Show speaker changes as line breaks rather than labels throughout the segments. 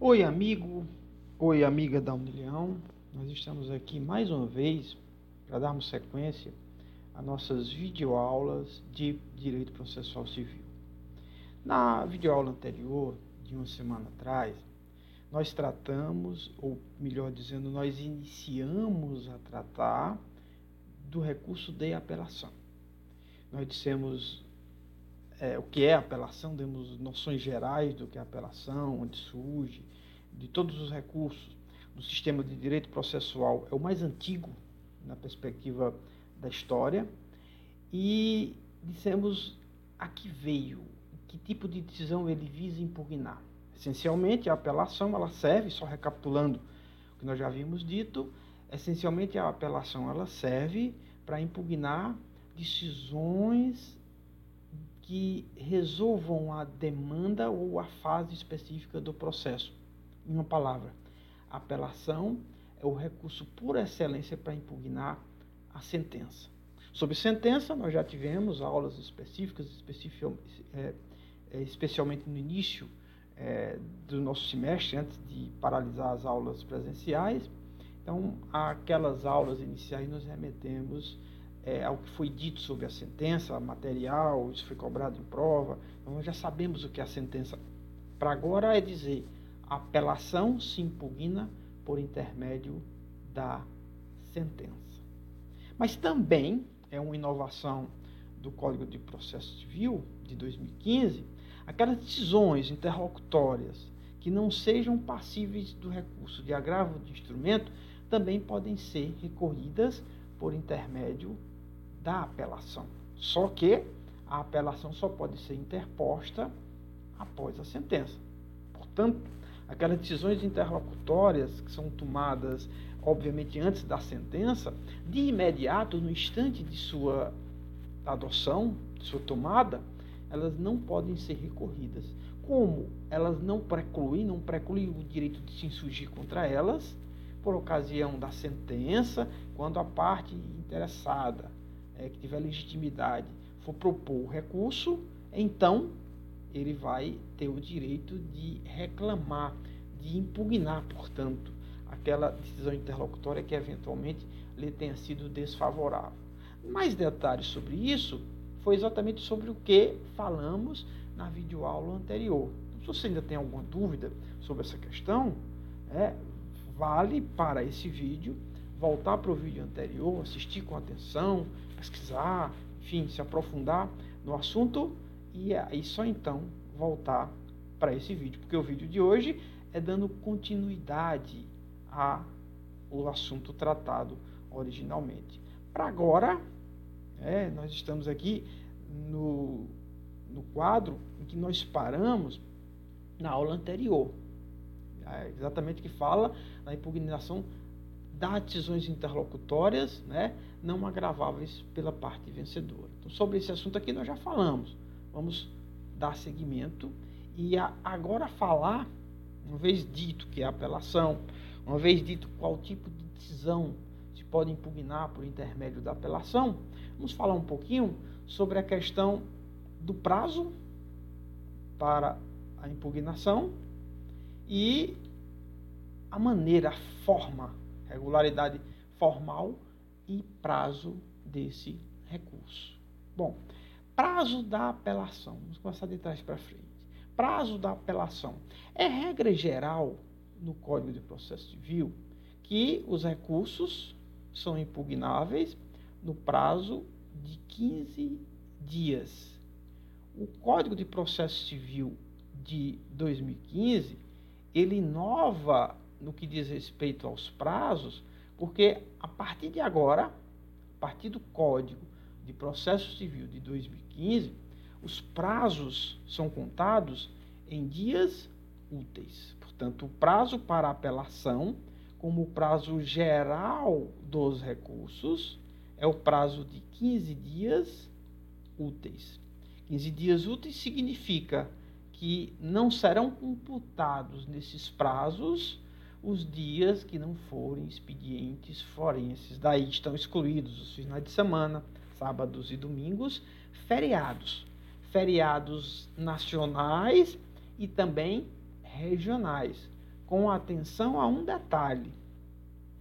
Oi, amigo, oi, amiga da Unileão. Nós estamos aqui mais uma vez para darmos sequência às nossas videoaulas de Direito Processual Civil. Na videoaula anterior, de uma semana atrás, nós tratamos, ou melhor dizendo, nós iniciamos a tratar do recurso de apelação. Nós dissemos o que é apelação, demos noções gerais do que é apelação, onde surge, de todos os recursos do sistema de direito processual. É o mais antigo na perspectiva da história, e dissemos a que veio, que tipo de decisão ele visa impugnar. Essencialmente, a apelação ela serve, só recapitulando o que nós já havíamos dito, essencialmente a apelação ela serve para impugnar decisões que resolvam a demanda ou a fase específica do processo. Em uma palavra, a apelação é o recurso por excelência para impugnar a sentença. Sobre sentença, nós já tivemos aulas específicas, especialmente no início do nosso semestre, antes de paralisar as aulas presenciais. Então, aquelas aulas iniciais nos remetemos ao que foi dito sobre a sentença, material, isso foi cobrado em prova. Então, nós já sabemos o que é a sentença. Para agora é dizer, a apelação se impugna por intermédio da sentença. Mas também é uma inovação do Código de Processo Civil de 2015, aquelas decisões interlocutórias que não sejam passíveis do recurso de agravo de instrumento também podem ser recorridas por intermédio da apelação. Só que a apelação só pode ser interposta após a sentença. Portanto, aquelas decisões interlocutórias que são tomadas, obviamente, antes da sentença, de imediato, no instante de sua adoção, de sua tomada, elas não podem ser recorridas. Como elas não precluem o direito de se insurgir contra elas, por ocasião da sentença, quando a parte interessada, que tiver legitimidade, for propor o recurso, então ele vai ter o direito de reclamar, de impugnar, portanto, aquela decisão interlocutória que eventualmente lhe tenha sido desfavorável. Mais detalhes sobre isso foi exatamente sobre o que falamos na videoaula anterior. Então, se você ainda tem alguma dúvida sobre essa questão, vale para esse vídeo voltar para o vídeo anterior, assistir com atenção, pesquisar, enfim, se aprofundar no assunto e aí só então voltar para esse vídeo, porque o vídeo de hoje é dando continuidade ao assunto tratado originalmente. Para agora, nós estamos aqui no quadro em que nós paramos na aula anterior, exatamente que fala na impugnação das decisões interlocutórias, não agraváveis pela parte vencedora. Então, sobre esse assunto aqui nós já falamos. Vamos dar seguimento e agora falar, uma vez dito que é apelação, uma vez dito qual tipo de decisão se pode impugnar por intermédio da apelação, vamos falar um pouquinho sobre a questão do prazo para a impugnação e a maneira, a forma, regularidade formal e prazo desse recurso. Bom, prazo da apelação. Vamos começar de trás para frente. Prazo da apelação. É regra geral no Código de Processo Civil que os recursos são impugnáveis no prazo de 15 dias. O Código de Processo Civil de 2015, ele inova no que diz respeito aos prazos, porque a partir de agora, a partir do Código de Processo Civil de 2015, os prazos são contados em dias úteis. Portanto, o prazo para apelação, como o prazo geral dos recursos, é o prazo de 15 dias úteis. 15 dias úteis significa que não serão computados nesses prazos os dias que não forem expedientes forenses. Daí estão excluídos os finais de semana, sábados e domingos, feriados nacionais e também regionais. com atenção a um detalhe,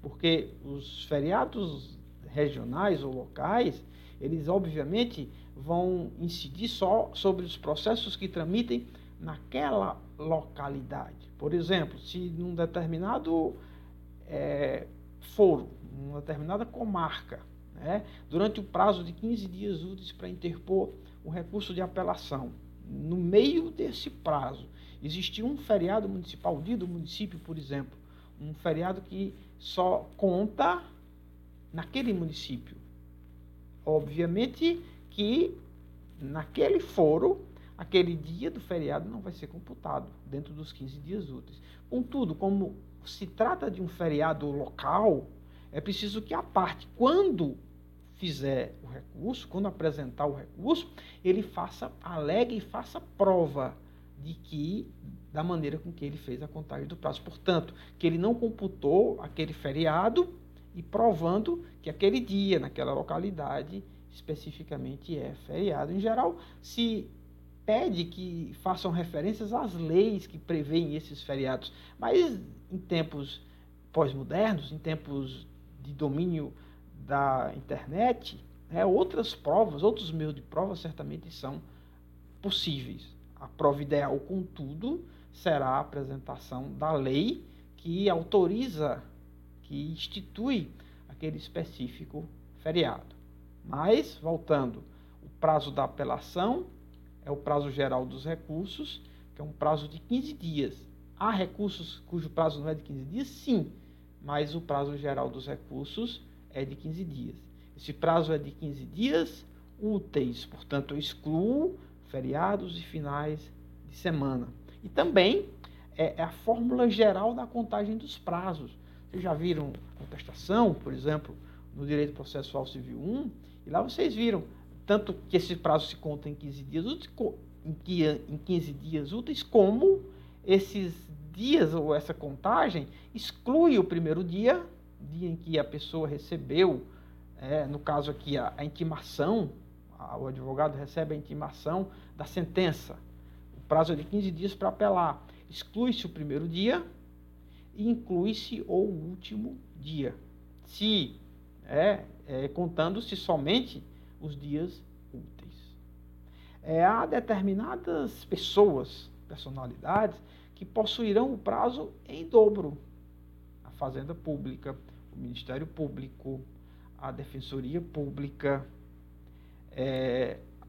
porque os feriados regionais ou locais, eles obviamente vão incidir só sobre os processos que tramitem naquela localidade. Por exemplo, se num determinado foro, numa determinada comarca, né, durante o prazo de 15 dias úteis para interpor o recurso de apelação, no meio desse prazo, existia um feriado municipal, o dia do município, por exemplo, um feriado que só conta naquele município. Obviamente que naquele foro, aquele dia do feriado não vai ser computado dentro dos 15 dias úteis. Contudo, como se trata de um feriado local, é preciso que a parte, quando fizer o recurso, quando apresentar o recurso, ele alegue e faça prova da maneira com que ele fez a contagem do prazo. Portanto, que ele não computou aquele feriado e provando que aquele dia, naquela localidade, especificamente é feriado. Em geral, se pede que façam referências às leis que prevêem esses feriados, mas em tempos pós-modernos, em tempos de domínio da internet, outras provas, outros meios de prova certamente são possíveis. A prova ideal, contudo, será a apresentação da lei que autoriza, que institui aquele específico feriado. Mas, voltando, o prazo da apelação é o prazo geral dos recursos, que é um prazo de 15 dias. Há recursos cujo prazo não é de 15 dias? Sim, mas o prazo geral dos recursos é de 15 dias. Esse prazo é de 15 dias úteis, portanto, eu excluo feriados e finais de semana. E também é a fórmula geral da contagem dos prazos. Vocês já viram contestação, por exemplo, no Direito Processual Civil 1, e lá vocês viram tanto que esse prazo se conta em 15 dias úteis, em 15 dias úteis, como esses dias ou essa contagem exclui o primeiro dia em que a pessoa recebeu, no caso aqui, a intimação, o advogado recebe a intimação da sentença. O prazo é de 15 dias para apelar. Exclui-se o primeiro dia e inclui-se o último dia. Se contando-se somente os dias úteis. Há determinadas personalidades, que possuirão o prazo em dobro. A Fazenda Pública, o Ministério Público, a Defensoria Pública,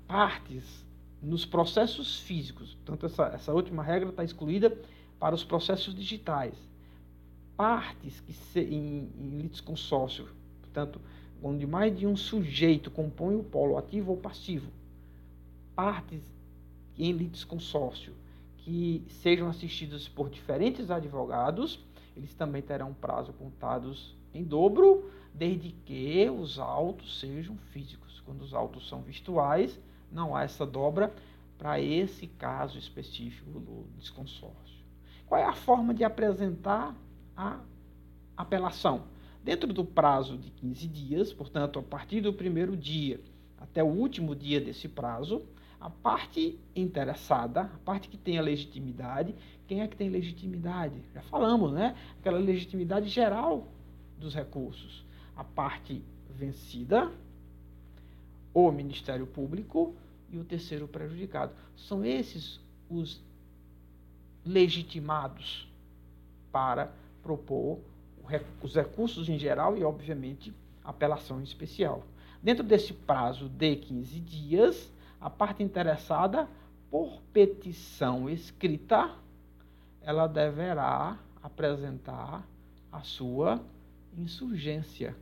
partes nos processos físicos. Portanto, essa última regra está excluída para os processos digitais. Partes em litisconsórcio, portanto, onde mais de um sujeito compõe o polo ativo ou passivo. Partes em litisconsórcio que sejam assistidas por diferentes advogados, eles também terão prazo contados em dobro, desde que os autos sejam físicos. Quando os autos são virtuais, não há essa dobra para esse caso específico do litisconsórcio. Qual é a forma de apresentar a apelação? Dentro do prazo de 15 dias, portanto, a partir do primeiro dia até o último dia desse prazo, a parte interessada, a parte que tem a legitimidade, quem é que tem legitimidade? Já falamos, né? Aquela legitimidade geral dos recursos. A parte vencida, o Ministério Público e o terceiro prejudicado. São esses os legitimados para propor os recursos em geral e, obviamente, a apelação em especial. Dentro desse prazo de 15 dias, a parte interessada, por petição escrita, ela deverá apresentar a sua insurgência,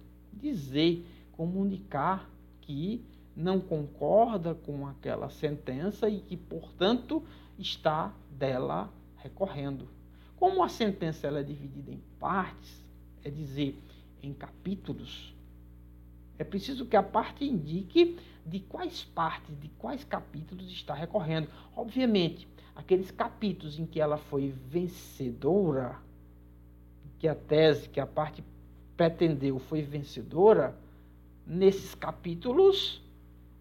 comunicar que não concorda com aquela sentença e que, portanto, está dela recorrendo. Como a sentença ela é dividida em partes, é dizer, em capítulos, é preciso que a parte indique de quais partes, de quais capítulos está recorrendo. Obviamente, aqueles capítulos em que ela foi vencedora, que a tese, que a parte pretendeu foi vencedora, nesses capítulos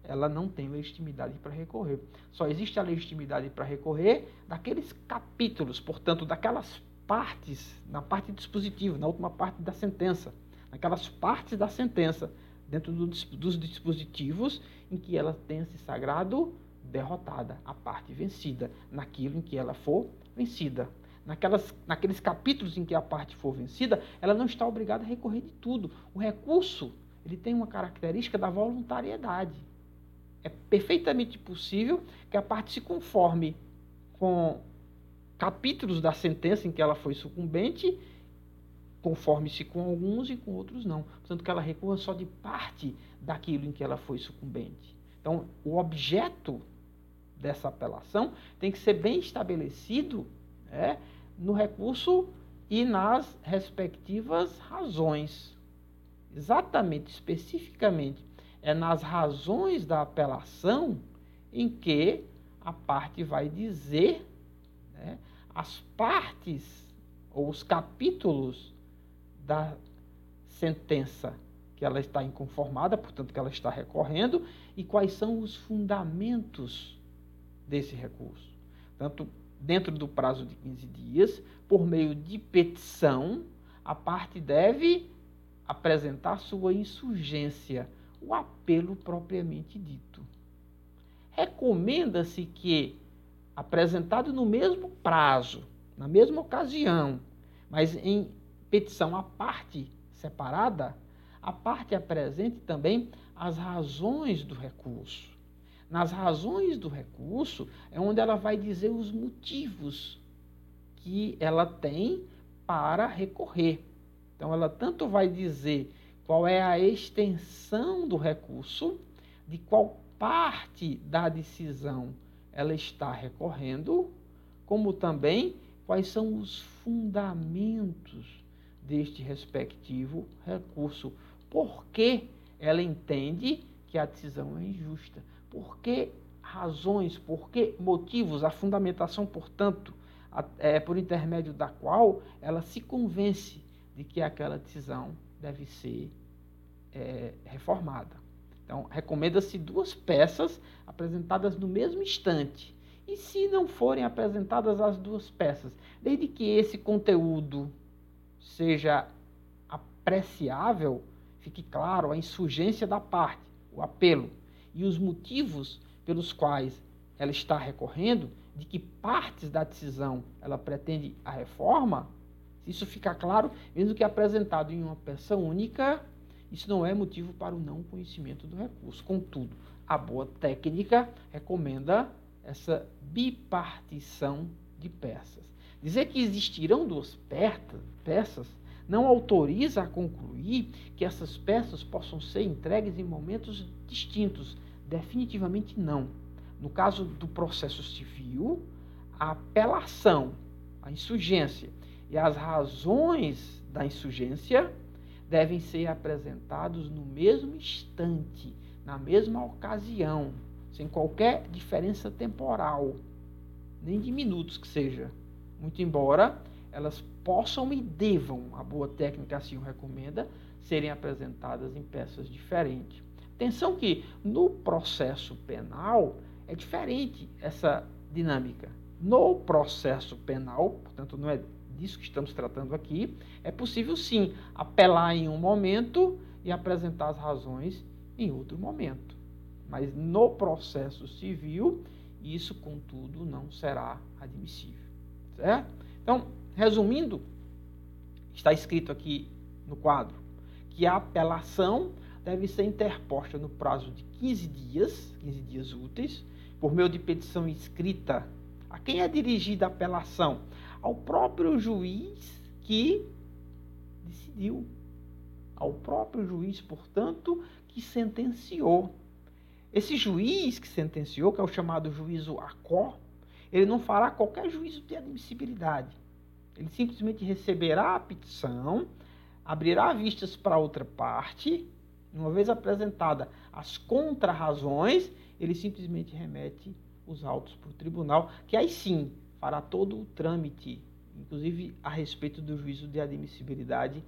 ela não tem legitimidade para recorrer. Só existe a legitimidade para recorrer daqueles capítulos, portanto, daquelas partes, na parte dispositiva, na última parte da sentença, naquelas partes da sentença, dentro dos dispositivos em que ela tenha se sagrado derrotada, a parte vencida, naquilo em que ela for vencida. Naqueles capítulos em que a parte for vencida, ela não está obrigada a recorrer de tudo. O recurso, ele tem uma característica da voluntariedade. É perfeitamente possível que a parte se conforme com capítulos da sentença em que ela foi sucumbente, conforme-se com alguns e com outros não. Portanto, que ela recua só de parte daquilo em que ela foi sucumbente. Então, o objeto dessa apelação tem que ser bem estabelecido, no recurso e nas respectivas razões. Exatamente, especificamente, é nas razões da apelação em que a parte vai dizer, as partes ou os capítulos da sentença que ela está inconformada, portanto que ela está recorrendo, e quais são os fundamentos desse recurso. Tanto dentro do prazo de 15 dias, por meio de petição, a parte deve apresentar sua insurgência, o apelo propriamente dito. Recomenda-se que, apresentado no mesmo prazo, na mesma ocasião, mas em petição à parte separada, a parte apresente também as razões do recurso. Nas razões do recurso é onde ela vai dizer os motivos que ela tem para recorrer. Então, ela tanto vai dizer qual é a extensão do recurso, de qual parte da decisão ela está recorrendo, como também quais são os fundamentos deste respectivo recurso. Por que ela entende que a decisão é injusta? Por que razões, por que motivos, a fundamentação, portanto, por intermédio da qual ela se convence de que aquela decisão deve ser reformada. Então, recomenda-se 2 peças apresentadas no mesmo instante. E se não forem apresentadas as 2 peças, desde que esse conteúdo seja apreciável, fique claro a insurgência da parte, o apelo, e os motivos pelos quais ela está recorrendo, de que partes da decisão ela pretende a reforma, se isso ficar claro, mesmo que apresentado em uma peça única, isso não é motivo para o não conhecimento do recurso. Contudo, a boa técnica recomenda essa bipartição de peças. Dizer que existirão 2 peças não autoriza a concluir que essas peças possam ser entregues em momentos distintos. Definitivamente não. No caso do processo civil, a apelação, a insurgência e as razões da insurgência devem ser apresentados no mesmo instante, na mesma ocasião, sem qualquer diferença temporal, nem de minutos que seja. Muito embora elas possam e devam, a boa técnica assim o recomenda, serem apresentadas em peças diferentes. Atenção que no processo penal é diferente essa dinâmica. No processo penal, portanto não é disso que estamos tratando aqui, é possível sim apelar em um momento e apresentar as razões em outro momento. Mas no processo civil, isso, contudo, não será admissível. Certo? Então, resumindo, está escrito aqui no quadro que a apelação deve ser interposta no prazo de 15 dias úteis, por meio de petição escrita. A quem é dirigida a apelação? Ao próprio juiz que decidiu. Ao próprio juiz, portanto, que sentenciou. Esse juiz que sentenciou, que é o chamado juízo acó, ele não fará qualquer juízo de admissibilidade. Ele simplesmente receberá a petição, abrirá vistas para outra parte, uma vez apresentada as contrarrazões, ele simplesmente remete os autos para o tribunal, que aí sim fará todo o trâmite, inclusive a respeito do juízo de admissibilidade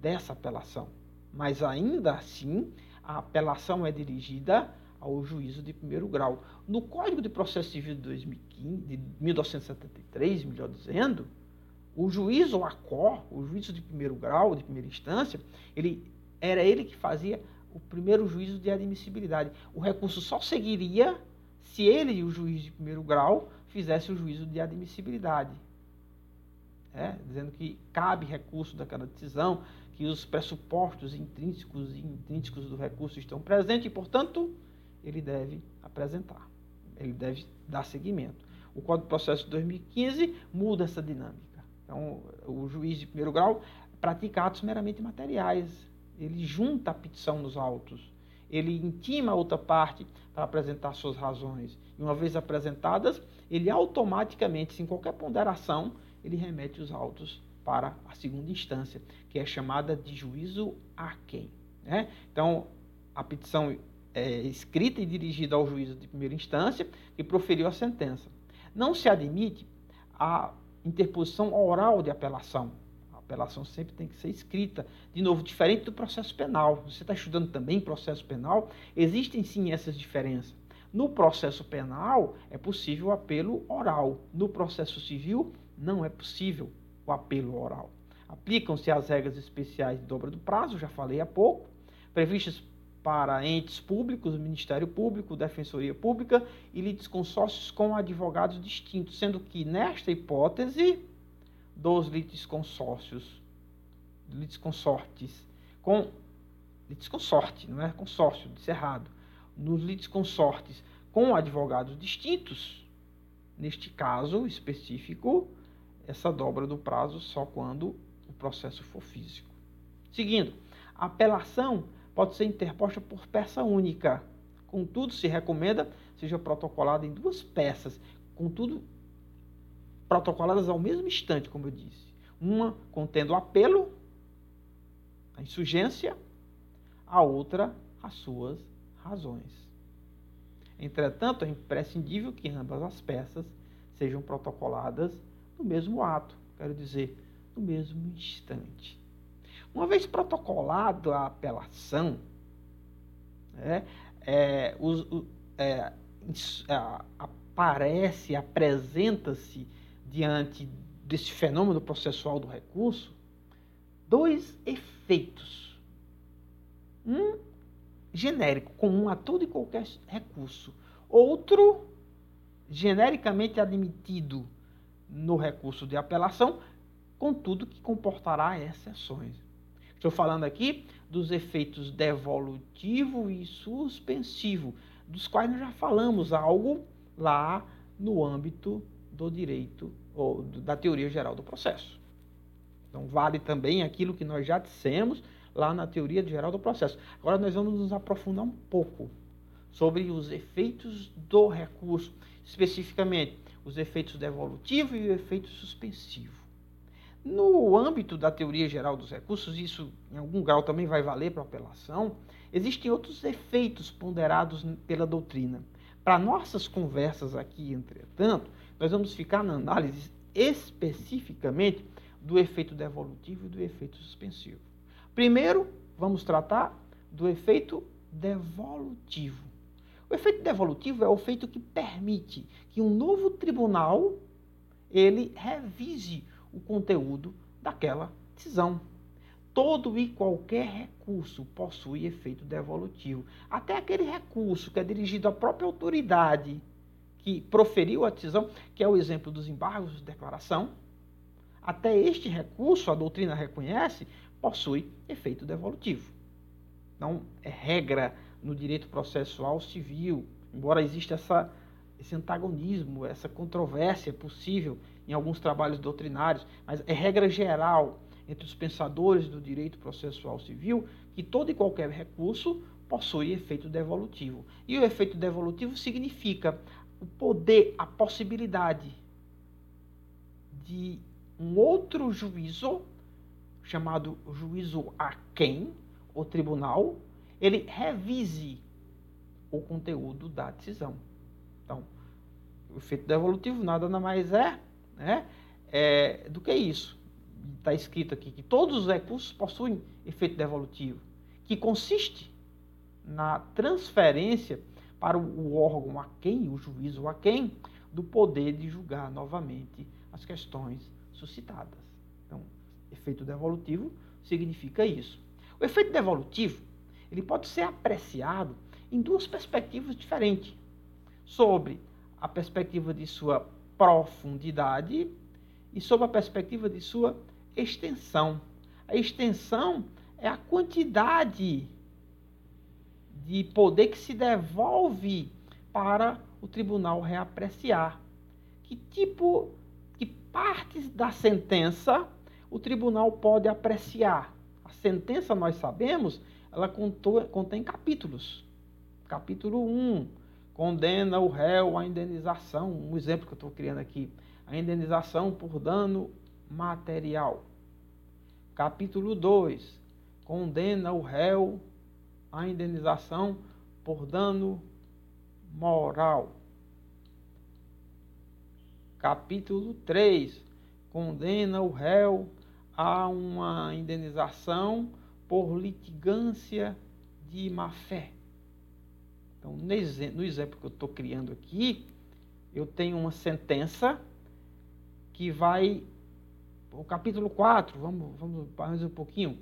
dessa apelação. Mas ainda assim, a apelação é dirigida ao juízo de primeiro grau. No Código de Processo Civil de 1973, melhor dizendo, O juízo ACOR, o juízo de primeiro grau, de primeira instância, era ele que fazia o primeiro juízo de admissibilidade. O recurso só seguiria se ele, o juiz de primeiro grau, fizesse o juízo de admissibilidade. Dizendo que cabe recurso daquela decisão, que os pressupostos intrínsecos e intrínsecos do recurso estão presentes e, portanto, ele deve apresentar, ele deve dar seguimento. O Código de Processo de 2015 muda essa dinâmica. Então, o juiz de primeiro grau pratica atos meramente materiais. Ele junta a petição nos autos. Ele intima a outra parte para apresentar suas razões. E uma vez apresentadas, ele automaticamente, sem qualquer ponderação, ele remete os autos para a segunda instância, que é chamada de juízo aquém. Então, a petição é escrita e dirigida ao juízo de primeira instância, que proferiu a sentença. Não se admite a interposição oral de apelação. A apelação sempre tem que ser escrita. De novo, diferente do processo penal. Você está estudando também processo penal, existem sim essas diferenças. No processo penal, é possível o apelo oral. No processo civil, não é possível o apelo oral. Aplicam-se as regras especiais de dobra do prazo, já falei há pouco, previstas para entes públicos, Ministério Público, Defensoria Pública e litisconsórcios com advogados distintos, sendo que, nesta hipótese, dos litisconsortes, litisconsorte, não é consórcio, disse errado, nos litisconsortes com advogados distintos, neste caso específico, essa dobra do prazo só quando o processo for físico. Seguindo, a apelação pode ser interposta por peça única. Contudo, se recomenda seja protocolada em duas peças, contudo, protocoladas ao mesmo instante, como eu disse. Uma contendo o apelo, a insurgência, a outra, as suas razões. Entretanto, é imprescindível que ambas as peças sejam protocoladas no mesmo ato, quero dizer, no mesmo instante. Uma vez protocolada a apelação, apresenta-se diante desse fenômeno processual do recurso, dois efeitos. Um genérico, comum a todo e qualquer recurso. Outro, genericamente admitido no recurso de apelação, contudo que comportará exceções. Estou falando aqui dos efeitos devolutivo e suspensivo, dos quais nós já falamos algo lá no âmbito do direito ou da teoria geral do processo. Então, vale também aquilo que nós já dissemos lá na teoria geral do processo. Agora nós vamos nos aprofundar um pouco sobre os efeitos do recurso, especificamente os efeitos devolutivo e o efeito suspensivo. No âmbito da teoria geral dos recursos, isso em algum grau também vai valer para a apelação, existem outros efeitos ponderados pela doutrina. Para nossas conversas aqui, entretanto, nós vamos ficar na análise especificamente do efeito devolutivo e do efeito suspensivo. Primeiro, vamos tratar do efeito devolutivo. O efeito devolutivo é o efeito que permite que um novo tribunal ele revise o conteúdo daquela decisão. Todo e qualquer recurso possui efeito devolutivo. Até aquele recurso que é dirigido à própria autoridade que proferiu a decisão, que é o exemplo dos embargos de declaração, até este recurso, a doutrina reconhece, possui efeito devolutivo. Então, é regra no direito processual civil, embora exista esse antagonismo, essa controvérsia possível em alguns trabalhos doutrinários, mas é regra geral entre os pensadores do direito processual civil que todo e qualquer recurso possui efeito devolutivo. E o efeito devolutivo significa o poder, a possibilidade de um outro juízo, chamado juízo aquém, o tribunal, ele revise o conteúdo da decisão. Então, o efeito devolutivo nada mais é do que isso. Está escrito aqui que todos os recursos possuem efeito devolutivo, que consiste na transferência para o órgão aquém, o juízo aquém, do poder de julgar novamente as questões suscitadas. Então, efeito devolutivo significa isso. O efeito devolutivo, ele pode ser apreciado em duas perspectivas diferentes. Sobre a perspectiva de sua profundidade e sobre a perspectiva de sua extensão. A extensão é a quantidade de poder que se devolve para o tribunal reapreciar. Que partes da sentença o tribunal pode apreciar? A sentença, nós sabemos, ela contém capítulos. Capítulo 1, condena o réu à indenização. Um exemplo que eu estou criando aqui. A indenização por dano material. Capítulo 2, condena o réu à indenização por dano moral. Capítulo 3, condena o réu a uma indenização por litigância de má-fé. Então, no exemplo que eu estou criando aqui, eu tenho uma sentença que vai... O capítulo 4, vamos mais um pouquinho,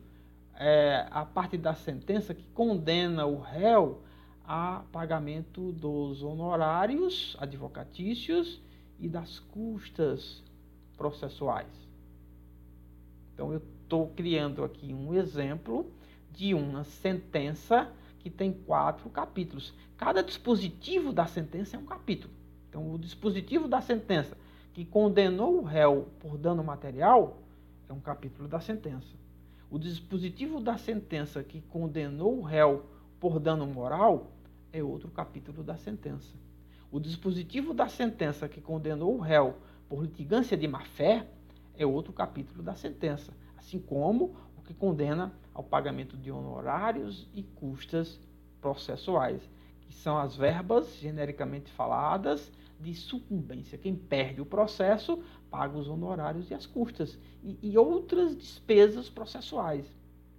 a parte da sentença que condena o réu a pagamento dos honorários advocatícios e das custas processuais. Então, eu estou criando aqui um exemplo de uma sentença que tem 4 capítulos. Cada dispositivo da sentença é um capítulo. Então, o dispositivo da sentença que condenou o réu por dano material é um capítulo da sentença. O dispositivo da sentença que condenou o réu por dano moral é outro capítulo da sentença. O dispositivo da sentença que condenou o réu por litigância de má-fé é outro capítulo da sentença, assim como o que condena ao pagamento de honorários e custas processuais, que são as verbas, genericamente faladas, de sucumbência. Quem perde o processo paga os honorários e as custas, e outras despesas processuais,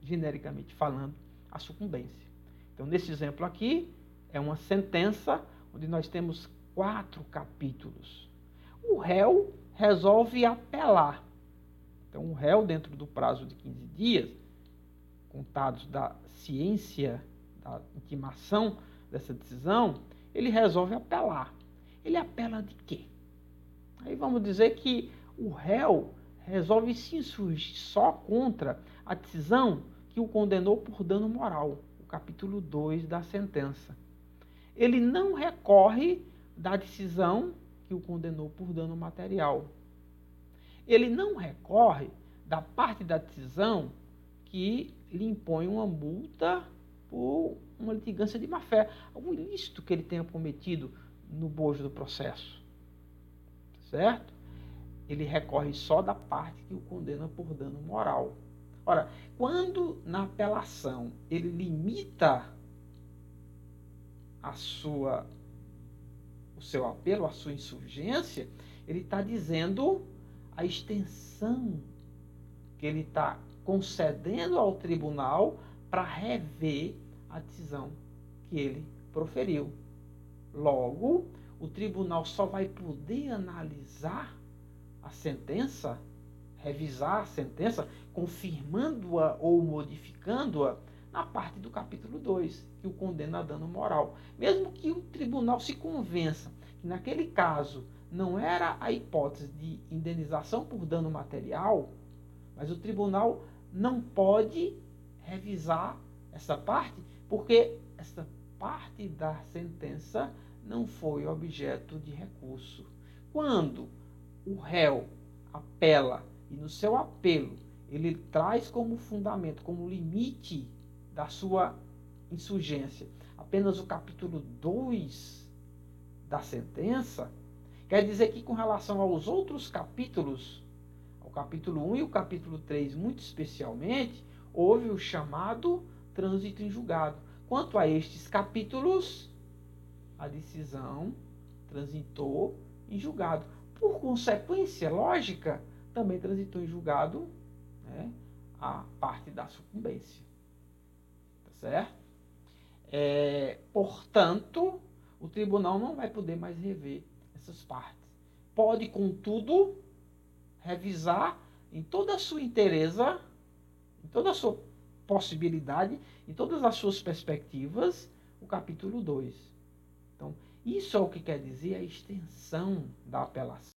genericamente falando, a sucumbência. Então, nesse exemplo aqui, é uma sentença onde nós temos 4 capítulos. O réu resolve apelar. Então, o réu, dentro do prazo de 15 dias, contados da ciência, da intimação dessa decisão, ele resolve apelar. Ele apela de quê? Aí vamos dizer que o réu resolve se insurgir só contra a decisão que o condenou por dano moral, o capítulo 2 da sentença. Ele não recorre da decisão que o condenou por dano material. Ele não recorre da parte da decisão que lhe impõe uma multa por uma litigância de má-fé, algum ilícito que ele tenha cometido no bojo do processo. Certo? Ele recorre só da parte que o condena por dano moral. Ora, quando na apelação ele limita o seu apelo, a sua insurgência, ele está dizendo a extensão que ele está concedendo ao tribunal para rever a decisão que ele proferiu. Logo, o tribunal só vai poder analisar a sentença, revisar a sentença, confirmando-a ou modificando-a na parte do capítulo 2, que o condena a dano moral. Mesmo que o tribunal se convença que naquele caso não era a hipótese de indenização por dano material, mas o tribunal não pode revisar essa parte, porque essa parte da sentença não foi objeto de recurso. Quando o réu apela e no seu apelo ele traz como fundamento, como limite da sua insurgência, apenas o capítulo 2 da sentença, quer dizer que com relação aos outros capítulos, ao capítulo 1 e o capítulo 3 muito especialmente, houve o chamado trânsito em julgado. Quanto a estes capítulos, a decisão transitou em julgado. Por consequência lógica, também transitou em julgado, né, a parte da sucumbência. Tá certo? Portanto, o tribunal não vai poder mais rever essas partes. Pode, contudo, revisar em toda a sua inteireza, em toda a sua possibilidade, em todas as suas perspectivas, o capítulo 2. Então, isso é o que quer dizer a extensão da apelação.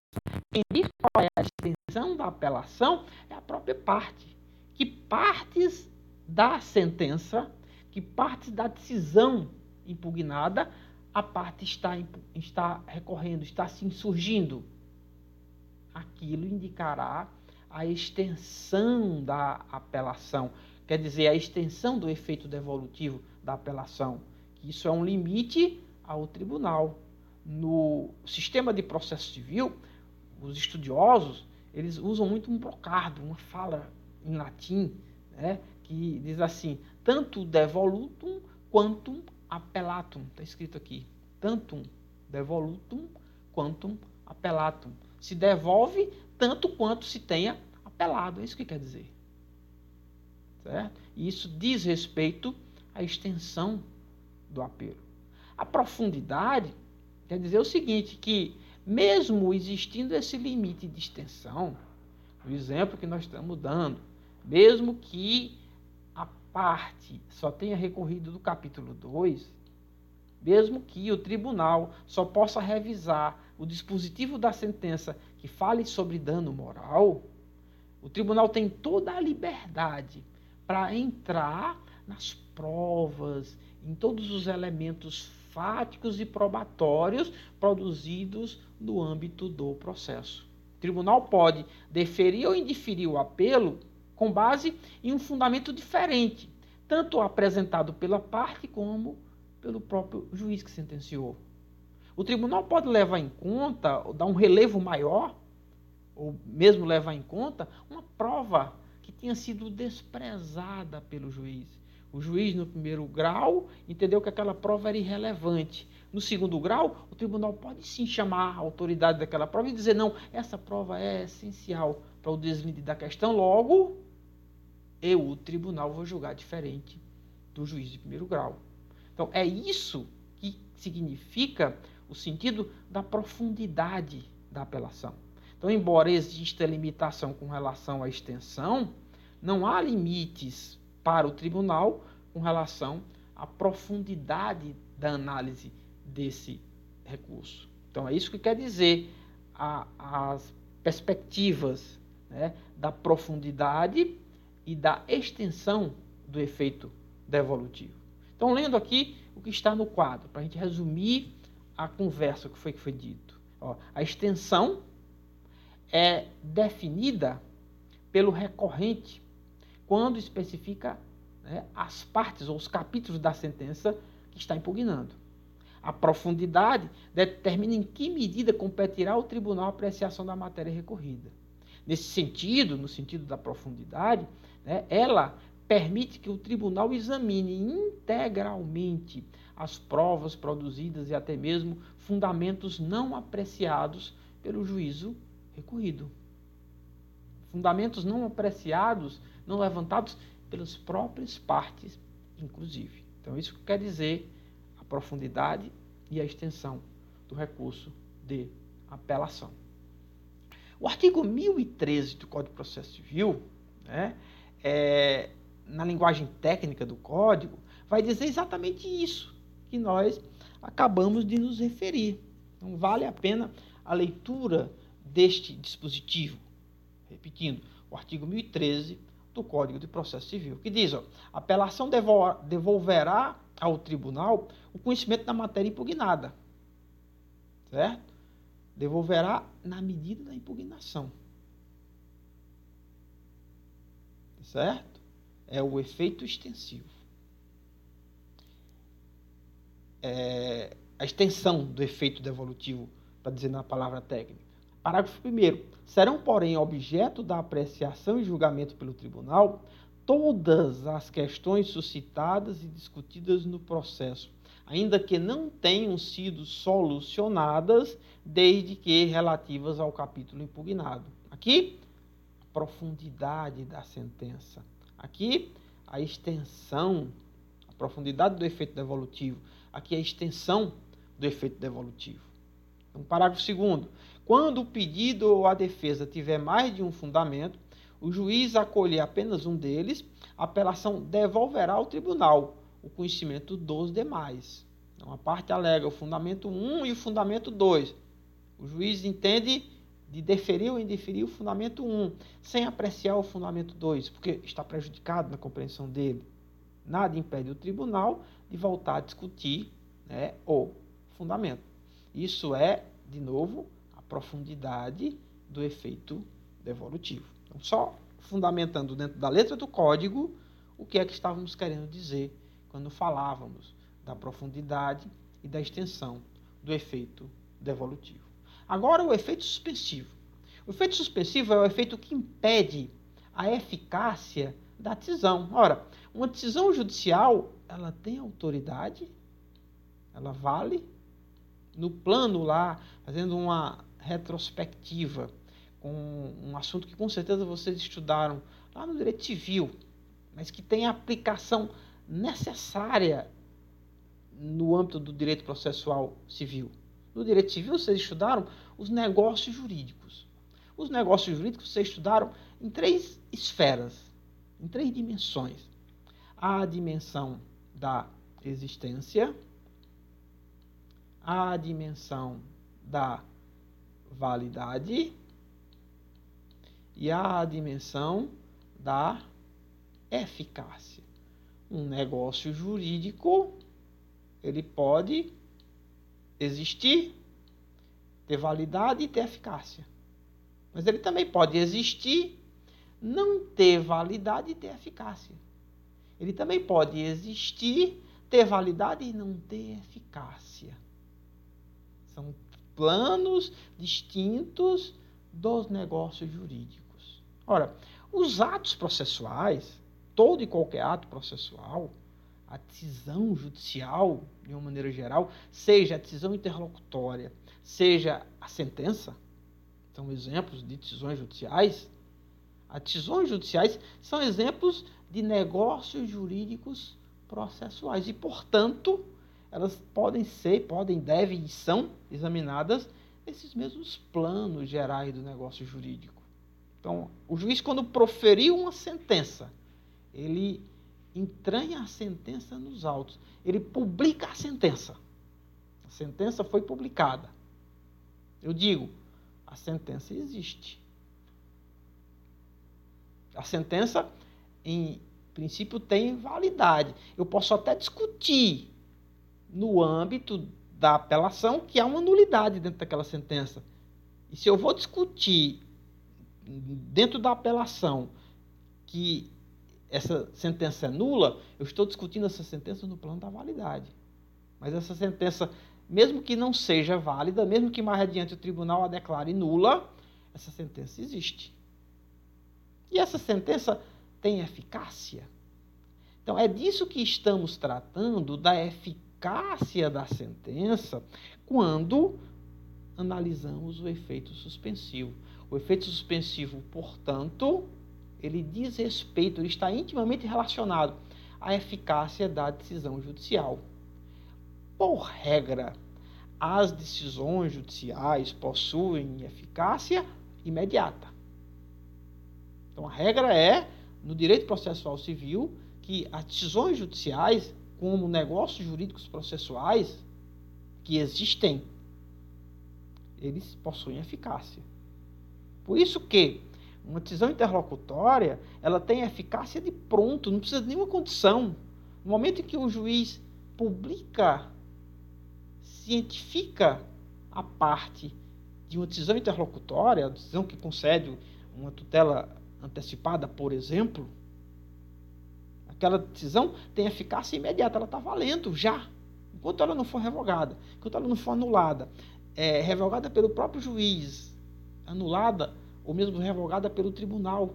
Quem diz qual é a extensão da apelação é a própria parte. Que partes da sentença, que partes da decisão impugnada, a parte está recorrendo, está se insurgindo. Aquilo indicará a extensão da apelação, quer dizer, a extensão do efeito devolutivo da apelação, que isso é um limite ao tribunal. No sistema de processo civil, os estudiosos, eles usam muito um brocardo, uma fala em latim, né, que diz assim, tanto devolutum quantum appellatum, está escrito aqui, tantum devolutum quantum appellatum, se devolve tanto quanto se tenha apelado, é isso que quer dizer. Certo? E isso diz respeito à extensão do apelo. A profundidade quer dizer o seguinte, que mesmo existindo esse limite de extensão, o exemplo que nós estamos dando, mesmo que a parte só tenha recorrido do capítulo 2, mesmo que o tribunal só possa revisar o dispositivo da sentença que fale sobre dano moral, o tribunal tem toda a liberdade para entrar nas provas, em todos os elementos fáticos e probatórios produzidos no âmbito do processo. O tribunal pode deferir ou indeferir o apelo com base em um fundamento diferente, tanto apresentado pela parte como pelo próprio juiz que sentenciou. O tribunal pode levar em conta, ou dar um relevo maior, ou mesmo levar em conta, uma prova que tinha sido desprezada pelo juiz. O juiz, no primeiro grau, entendeu que aquela prova era irrelevante. No segundo grau, o tribunal pode sim chamar a autoridade daquela prova e dizer, não, essa prova é essencial para o deslinde da questão, logo, eu, o tribunal, vou julgar diferente do juiz de primeiro grau. Então, é isso que significa o sentido da profundidade da apelação. Então, embora exista limitação com relação à extensão, não há limites para o tribunal com relação à profundidade da análise desse recurso. Então, é isso que quer dizer as perspectivas, né, da profundidade e da extensão do efeito devolutivo. Então, lendo aqui o que está no quadro, para a gente resumir a conversa que foi dito. Ó, a extensão é definida pelo recorrente quando especifica, né, as partes ou os capítulos da sentença que está impugnando. A profundidade determina em que medida competirá ao tribunal a apreciação da matéria recorrida. Nesse sentido, no sentido da profundidade, né, ela permite que o tribunal examine integralmente as provas produzidas e até mesmo fundamentos não apreciados pelo juízo recorrido. Fundamentos não apreciados, não levantados pelas próprias partes, inclusive. Então, isso quer dizer a profundidade e a extensão do recurso de apelação. O artigo 1013 do Código de Processo Civil, né, na linguagem técnica do Código, vai dizer exatamente isso que nós acabamos de nos referir. Então, vale a pena a leitura deste dispositivo. Repetindo, o artigo 1013 do Código de Processo Civil, que diz, ó, a apelação devolverá ao tribunal o conhecimento da matéria impugnada. Certo? Devolverá na medida da impugnação. Certo? É o efeito extensivo. A extensão do efeito devolutivo, para dizer na palavra técnica. Parágrafo 1º. Serão, porém, objeto da apreciação e julgamento pelo tribunal todas as questões suscitadas e discutidas no processo, ainda que não tenham sido solucionadas, desde que relativas ao capítulo impugnado. Aqui, a profundidade da sentença. Aqui, a extensão, a profundidade do efeito devolutivo. Aqui, a extensão do efeito devolutivo. Então, parágrafo 2º. Quando o pedido ou a defesa tiver mais de um fundamento, o juiz acolher apenas um deles, a apelação devolverá ao tribunal o conhecimento dos demais. Então, a parte alega o fundamento 1 e o fundamento 2. O juiz entende de deferir ou indeferir o fundamento 1, sem apreciar o fundamento 2, porque está prejudicado na compreensão dele. Nada impede o tribunal de voltar a discutir, né, o fundamento. Isso é, de novo, a profundidade do efeito devolutivo. Então, só fundamentando dentro da letra do código o que é que estávamos querendo dizer quando falávamos da profundidade e da extensão do efeito devolutivo. Agora, o efeito suspensivo. O efeito suspensivo é o efeito que impede a eficácia da decisão. Ora, uma decisão judicial, ela tem autoridade, ela vale. No plano lá, fazendo uma retrospectiva com um assunto que com certeza vocês estudaram lá no direito civil, mas que tem aplicação necessária no âmbito do direito processual civil. No direito civil, vocês estudaram os negócios jurídicos. Os negócios jurídicos vocês estudaram em 3 esferas, em 3 dimensões. A dimensão da existência, a dimensão da validade e a dimensão da eficácia. Um negócio jurídico, ele pode existir, ter validade e ter eficácia. Mas ele também pode existir, não ter validade e ter eficácia. Ele também pode existir, ter validade e não ter eficácia. São planos distintos dos negócios jurídicos. Ora, os atos processuais, todo e qualquer ato processual, a decisão judicial, de uma maneira geral, seja a decisão interlocutória, seja a sentença, são exemplos de decisões judiciais. As decisões judiciais são exemplos de negócios jurídicos processuais e, portanto, elas devem e são examinadas nesses mesmos planos gerais do negócio jurídico. Então, o juiz, quando proferiu uma sentença, ele entranha a sentença nos autos, ele publica a sentença. A sentença foi publicada. Eu digo, a sentença existe. A sentença, em princípio, tem validade. Eu posso até discutir no âmbito da apelação que há uma nulidade dentro daquela sentença. E se eu vou discutir dentro da apelação que essa sentença é nula, eu estou discutindo essa sentença no plano da validade. Mas essa sentença, mesmo que não seja válida, mesmo que mais adiante o tribunal a declare nula, essa sentença existe. E essa sentença tem eficácia. Então, é disso que estamos tratando, da eficácia da sentença, quando analisamos o efeito suspensivo. O efeito suspensivo, portanto, ele diz respeito, ele está intimamente relacionado à eficácia da decisão judicial. Por regra, as decisões judiciais possuem eficácia imediata. Então, a regra é, no direito processual civil, que as decisões judiciais, como negócios jurídicos processuais que existem, eles possuem eficácia. Por isso que uma decisão interlocutória, ela tem eficácia de pronto, não precisa de nenhuma condição. No momento em que o juiz publica, cientifica a parte de uma decisão interlocutória, a decisão que concede uma tutela antecipada, por exemplo, aquela decisão tem eficácia imediata, ela está valendo já, enquanto ela não for revogada, enquanto ela não for anulada, revogada pelo próprio juiz, anulada ou mesmo revogada pelo tribunal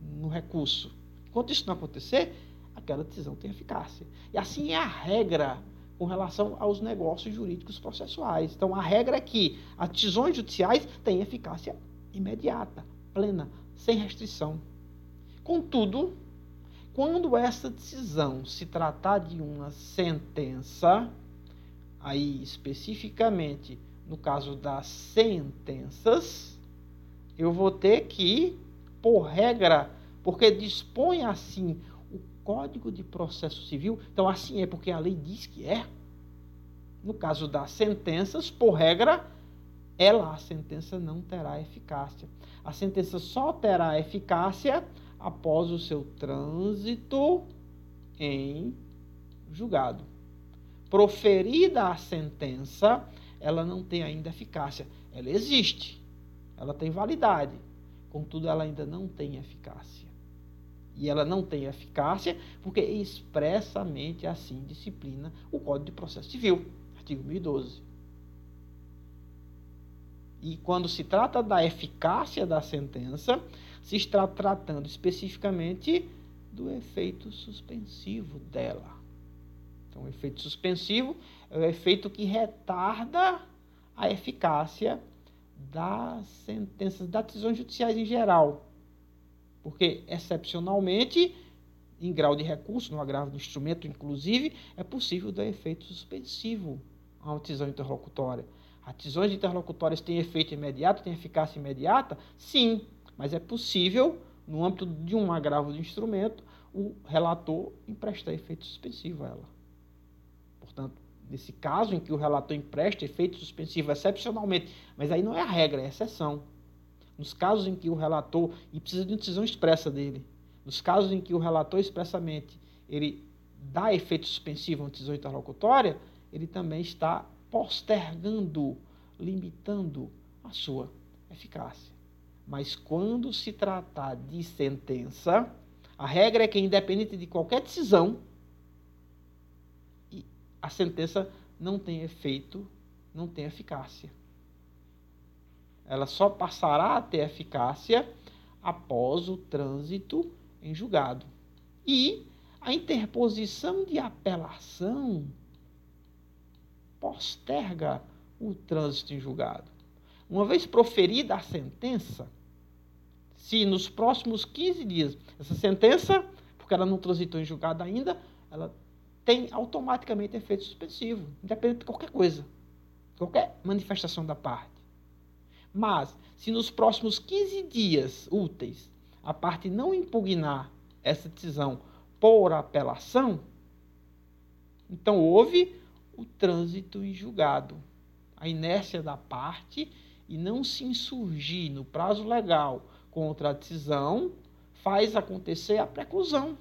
no recurso. Enquanto isso não acontecer, aquela decisão tem eficácia. E assim é a regra com relação aos negócios jurídicos processuais. Então, a regra é que as decisões judiciais têm eficácia imediata, plena, sem restrição. Contudo, quando essa decisão se tratar de uma sentença, aí especificamente no caso das sentenças, eu vou ter que por regra, porque dispõe assim o Código de Processo Civil. Então, assim é porque a lei diz que é. No caso das sentenças, por regra, a sentença não terá eficácia. A sentença só terá eficácia após o seu trânsito em julgado. Proferida a sentença, ela não tem ainda eficácia. Ela existe, ela tem validade, contudo, ela ainda não tem eficácia. E ela não tem eficácia porque expressamente assim disciplina o Código de Processo Civil, artigo 1012. E quando se trata da eficácia da sentença, se está tratando especificamente do efeito suspensivo dela. Então, o efeito suspensivo é o efeito que retarda a eficácia das sentenças, das decisões judiciais em geral. Porque, excepcionalmente, em grau de recurso, no agravo do instrumento, inclusive, é possível dar efeito suspensivo a uma decisão interlocutória. As decisões interlocutórias têm efeito imediato, têm eficácia imediata? Sim, mas é possível, no âmbito de um agravo do instrumento, o relator emprestar efeito suspensivo a ela. Portanto, nesse caso em que o relator empresta efeito suspensivo excepcionalmente, mas aí não é a regra, é a exceção. Nos casos em que o relator, e precisa de uma decisão expressa dele, nos casos em que o relator expressamente ele dá efeito suspensivo a uma decisão interlocutória, ele também está postergando, limitando a sua eficácia. Mas quando se tratar de sentença, a regra é que, independente de qualquer decisão, a sentença não tem efeito, não tem eficácia. Ela só passará a ter eficácia após o trânsito em julgado. E a interposição de apelação posterga o trânsito em julgado. Uma vez proferida a sentença, se nos próximos 15 dias, essa sentença, porque ela não transitou em julgado ainda, ela tem automaticamente efeito suspensivo, independente de qualquer coisa, qualquer manifestação da parte. Mas, se nos próximos 15 dias úteis a parte não impugnar essa decisão por apelação, então houve o trânsito em julgado. A inércia da parte e não se insurgir no prazo legal contra a decisão faz acontecer a preclusão.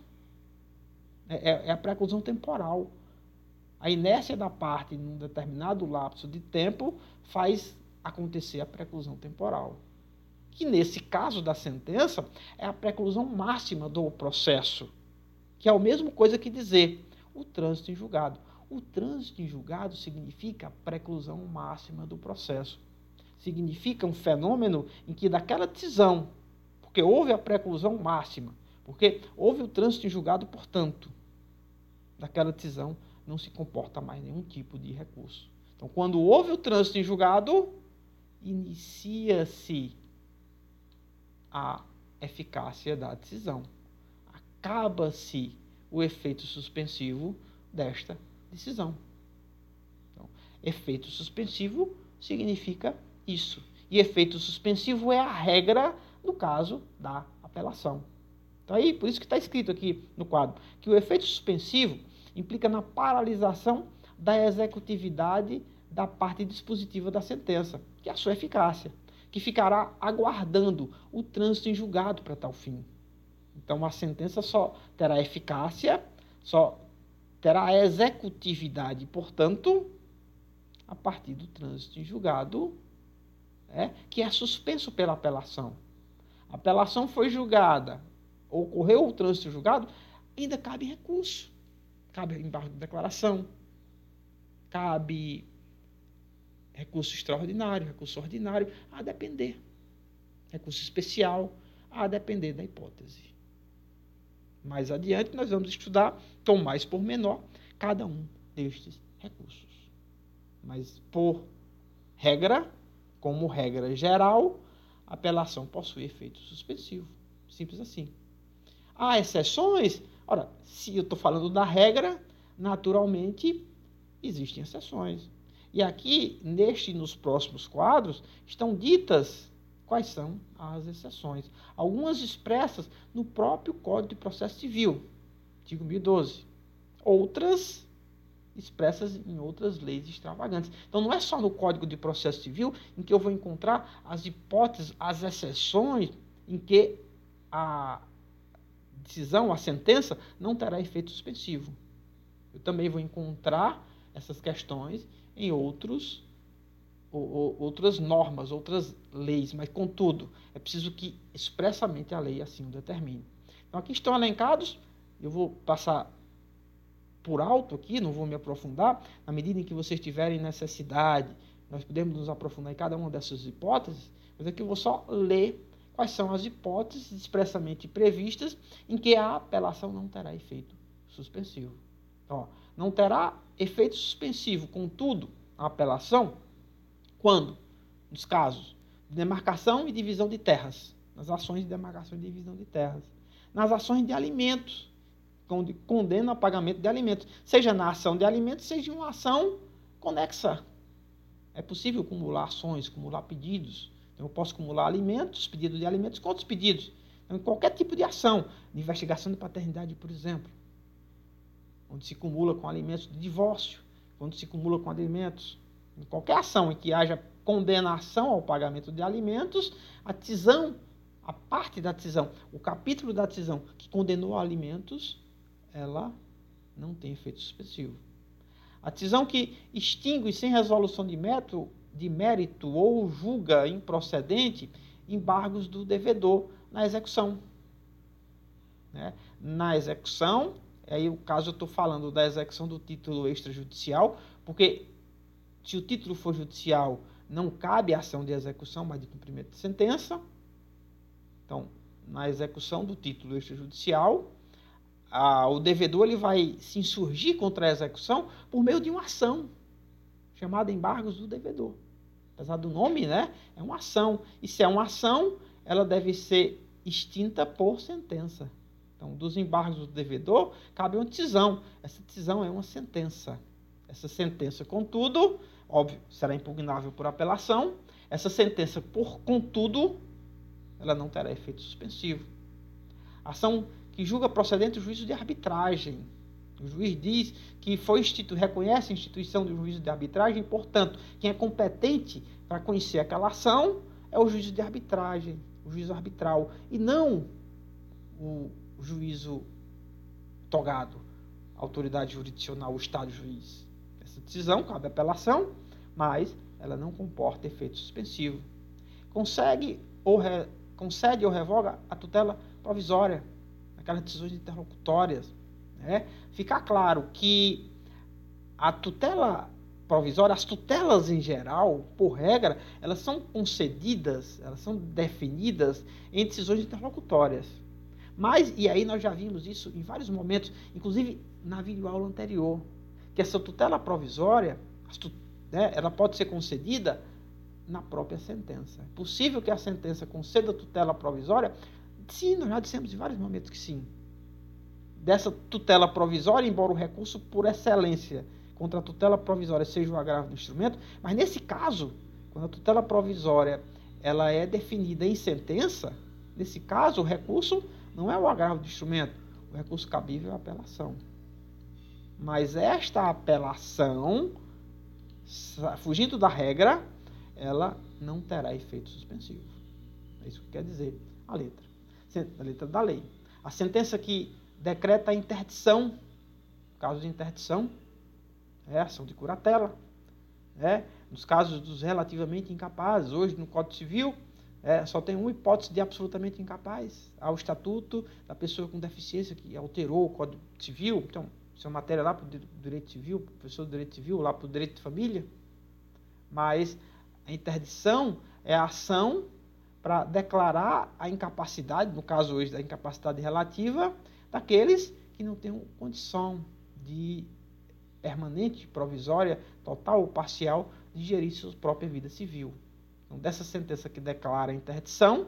É a preclusão temporal. A inércia da parte em um determinado lapso de tempo faz acontecer a preclusão temporal. Que nesse caso da sentença é a preclusão máxima do processo, que é a mesma coisa que dizer o trânsito em julgado. O trânsito em julgado significa a preclusão máxima do processo. Significa um fenômeno em que daquela decisão, porque houve a preclusão máxima, porque houve o trânsito em julgado, portanto, daquela decisão não se comporta mais nenhum tipo de recurso. Então, quando houve o trânsito em julgado, inicia-se a eficácia da decisão. Acaba-se o efeito suspensivo desta decisão. Então, efeito suspensivo significa isso. E efeito suspensivo é a regra no caso da apelação. Então, aí, por isso que está escrito aqui no quadro, que o efeito suspensivo implica na paralisação da executividade da parte dispositiva da sentença, que é a sua eficácia, que ficará aguardando o trânsito em julgado para tal fim. Então, a sentença só terá eficácia, só terá executividade, portanto, a partir do trânsito em julgado, que é suspenso pela apelação. A apelação foi julgada, ocorreu o trânsito em julgado, ainda cabe recurso. Cabe embargo de declaração, cabe recurso extraordinário, recurso ordinário, a depender. Recurso especial, a depender da hipótese. Mais adiante, nós vamos estudar, com mais pormenor, cada um destes recursos. Mas, por regra, como regra geral, a apelação possui efeito suspensivo. Simples assim. Há exceções? Ora, se eu estou falando da regra, naturalmente, existem exceções. E aqui, nos próximos quadros, estão ditas quais são as exceções. Algumas expressas no próprio Código de Processo Civil, artigo 1012. Outras expressas em outras leis extravagantes. Então, não é só no Código de Processo Civil em que eu vou encontrar as hipóteses, as exceções em que a decisão, a sentença, não terá efeito suspensivo. Eu também vou encontrar essas questões em outras normas, outras leis, mas, contudo, é preciso que expressamente a lei assim o determine. Então, aqui estão elencados, eu vou passar por alto aqui, não vou me aprofundar, na medida em que vocês tiverem necessidade, nós podemos nos aprofundar em cada uma dessas hipóteses, mas aqui eu vou só ler quais são as hipóteses expressamente previstas em que a apelação não terá efeito suspensivo. Então, não terá efeito suspensivo, contudo, a apelação, quando? Nos casos de demarcação e divisão de terras, nas ações de demarcação e divisão de terras, nas ações de alimentos, onde condena o pagamento de alimentos, seja na ação de alimentos, seja em uma ação conexa. É possível acumular ações, acumular pedidos. Então, eu posso acumular alimentos, pedido de alimentos com outros pedidos. Então, em qualquer tipo de ação, de investigação de paternidade, por exemplo, onde se acumula com alimentos de divórcio, quando se acumula com alimentos, em qualquer ação em que haja condenação ao pagamento de alimentos, a decisão, a parte da decisão, o capítulo da decisão que condenou alimentos, ela não tem efeito suspensivo. A decisão que extingue sem resolução de mérito ou julga improcedente embargos do devedor na execução. Né? Na execução, aí o caso eu estou falando da execução do título extrajudicial, porque se o título for judicial, não cabe a ação de execução, mas de cumprimento de sentença. Então, na execução do título extrajudicial, o devedor ele vai se insurgir contra a execução por meio de uma ação, chamada embargos do devedor. Apesar do nome, né, é uma ação. E se é uma ação, ela deve ser extinta por sentença. Então, dos embargos do devedor, cabe uma decisão. Essa decisão é uma sentença. Essa sentença, contudo, óbvio, será impugnável por apelação. Essa sentença, contudo, ela não terá efeito suspensivo. A ação que julga procedente o juízo de arbitragem. O juiz diz que reconhece a instituição do juízo de arbitragem, portanto, quem é competente para conhecer aquela ação é o juízo de arbitragem, o juízo arbitral, e não o juízo togado, a autoridade jurisdicional, o Estado juiz. Essa decisão cabe apelação, mas ela não comporta efeito suspensivo. Concede ou revoga a tutela provisória, aquelas decisões interlocutórias. Né? Fica claro que a tutela provisória, as tutelas em geral, por regra, elas são concedidas, elas são definidas em decisões interlocutórias. Mas, e aí nós já vimos isso em vários momentos, inclusive na videoaula anterior, que essa tutela provisória, ela pode ser concedida na própria sentença. É possível que a sentença conceda tutela provisória? Sim, nós já dissemos em vários momentos que sim. Dessa tutela provisória, embora o recurso por excelência contra a tutela provisória seja o agravo do instrumento, mas nesse caso, quando a tutela provisória ela é definida em sentença, nesse caso o recurso não é o agravo do instrumento, o recurso cabível é a apelação. Mas esta apelação, fugindo da regra, ela não terá efeito suspensivo. É isso que quer dizer a letra da lei. A sentença que decreta a interdição, caso de interdição, ação de curatela, nos casos dos relativamente incapazes. Hoje, no Código Civil, só tem uma hipótese de absolutamente incapaz. Há o Estatuto da Pessoa com Deficiência, que alterou o Código Civil. Então, isso é uma matéria lá para o Direito Civil, professor do Direito Civil, lá para o Direito de Família. Mas a interdição é a ação para declarar a incapacidade, no caso hoje da incapacidade relativa, daqueles que não têm condição de permanente, provisória, total ou parcial, de gerir sua própria vida civil. Então, dessa sentença que declara a interdição,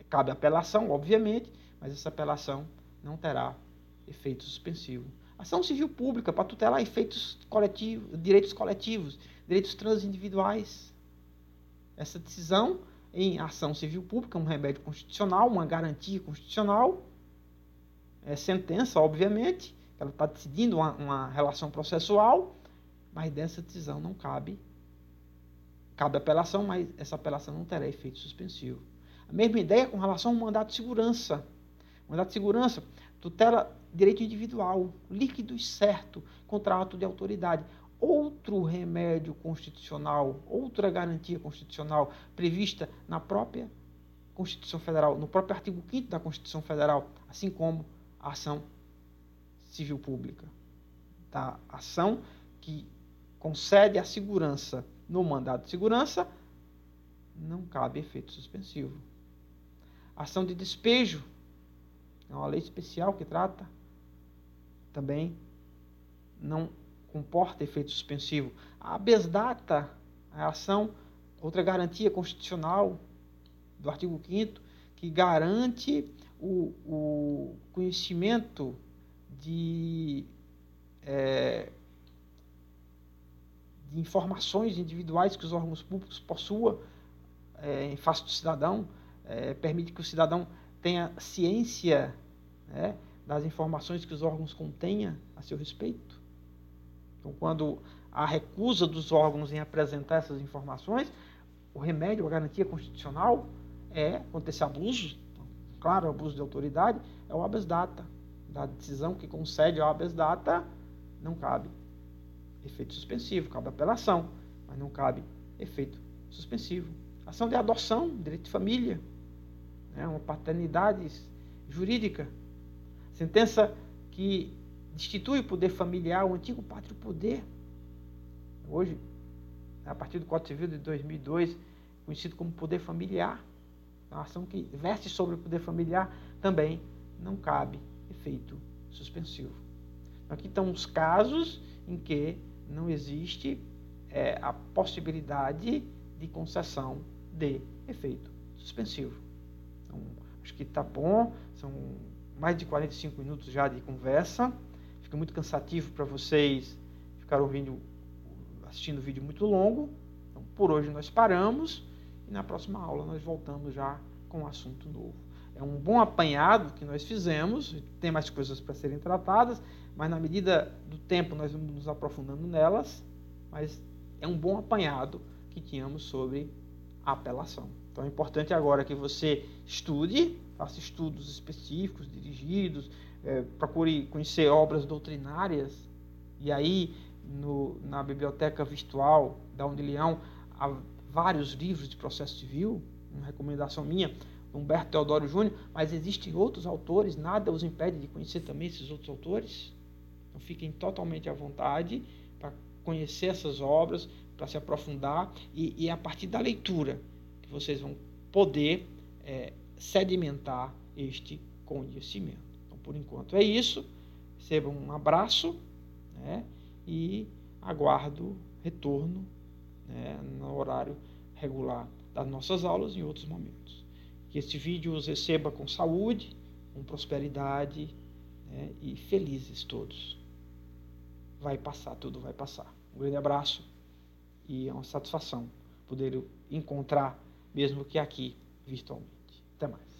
cabe apelação, obviamente, mas essa apelação não terá efeito suspensivo. Ação civil pública para tutelar efeitos coletivos, direitos coletivos, direitos transindividuais. essa decisão em ação civil pública, um remédio constitucional, uma garantia constitucional, sentença, obviamente, ela está decidindo uma relação processual, mas dessa decisão não cabe apelação, mas essa apelação não terá efeito suspensivo. A mesma ideia com relação ao mandato de segurança. O mandato de segurança tutela direito individual, líquido e certo, contra ato de autoridade. Outro remédio constitucional, outra garantia constitucional prevista na própria Constituição Federal, no próprio artigo 5º da Constituição Federal, assim como a ação civil pública. Da ação que concede a segurança no mandado de segurança, não cabe efeito suspensivo. Ação de despejo, é uma lei especial que trata, também não comporta efeito suspensivo. A habeas data, a ação, outra garantia constitucional do artigo 5º, que garante o conhecimento de informações individuais que os órgãos públicos possuam em face do cidadão, permite que o cidadão tenha ciência, né, das informações que os órgãos contenham a seu respeito. Então, quando há recusa dos órgãos em apresentar essas informações, o remédio, a garantia constitucional contra esse abuso, claro, o abuso de autoridade, é o habeas data. Da decisão que concede o habeas data, não cabe efeito suspensivo, cabe apelação, mas não cabe efeito suspensivo. Ação de adoção, direito de família, uma paternidade jurídica, sentença que destitui o poder familiar, o antigo pátrio poder, hoje, a partir do Código Civil de 2002, conhecido como poder familiar, a ação que veste sobre o poder familiar também não cabe efeito suspensivo. Aqui estão os casos em que não existe a possibilidade de concessão de efeito suspensivo. Então, acho que está bom, são mais de 45 minutos já de conversa, fica muito cansativo para vocês ficar assistindo o vídeo muito longo. Então, por hoje nós paramos e na próxima aula nós voltamos já com um assunto novo. É um bom apanhado que nós fizemos, tem mais coisas para serem tratadas, mas na medida do tempo nós vamos nos aprofundando nelas, mas é um bom apanhado que tínhamos sobre a apelação. Então é importante agora que você estude, faça estudos específicos, dirigidos, procure conhecer obras doutrinárias, e aí na biblioteca virtual da Unileão há vários livros de processo civil, uma recomendação minha, Humberto Teodoro Júnior, mas existem outros autores, nada os impede de conhecer também esses outros autores. Então fiquem totalmente à vontade para conhecer essas obras, para se aprofundar, e é a partir da leitura que vocês vão poder sedimentar este conhecimento. Então, por enquanto é isso. Recebam um abraço, né, e aguardo retorno, né, no horário regular das nossas aulas em outros momentos. Que este vídeo os receba com saúde, com prosperidade, né, e felizes todos. Vai passar, tudo vai passar. Um grande abraço e é uma satisfação poder encontrar, mesmo que aqui, virtualmente. Até mais.